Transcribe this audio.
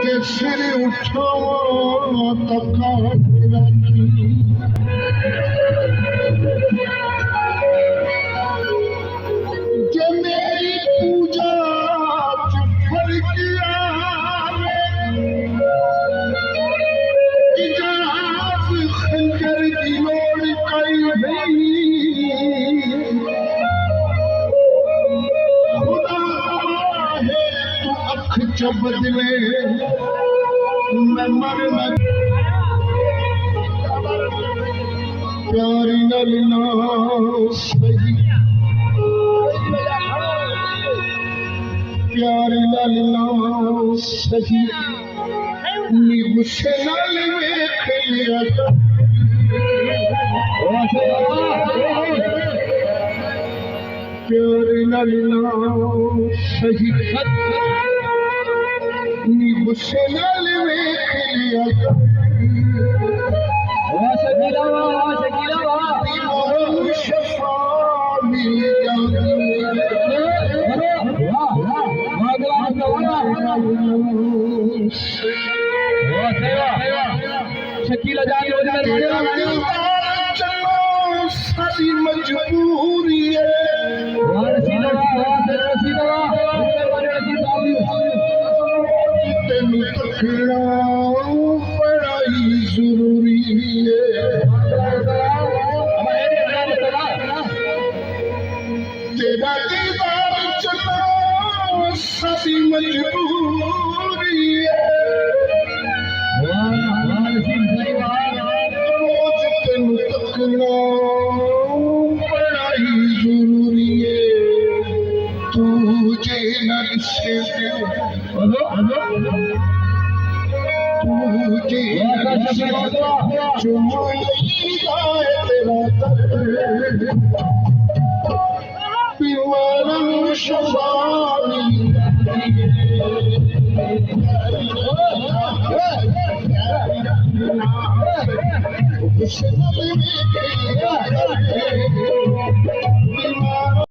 के सिर उठाओ तक जे मेरी पूजा फल किया इजाज खंजर की लोड़ कई नहीं खुदा है तू अख च बदले मैं मर न प्यारी नलना सही प्यारी नलना सही नी गुस्से नाल वेख लिया प्यारी नलना सही नी गुस्से नाल वेख लिया शफा मिल शकीला जानी सारी मजबूरी है तेनू तकना बड़ा ही जरूरी है तेरा दीदार चलो सारी मजबूरी है रोज तेनू तकना बड़ा ही जरूरी है तुझे नक्शे तुझे चुम जाए तेरा बीमारन शबानी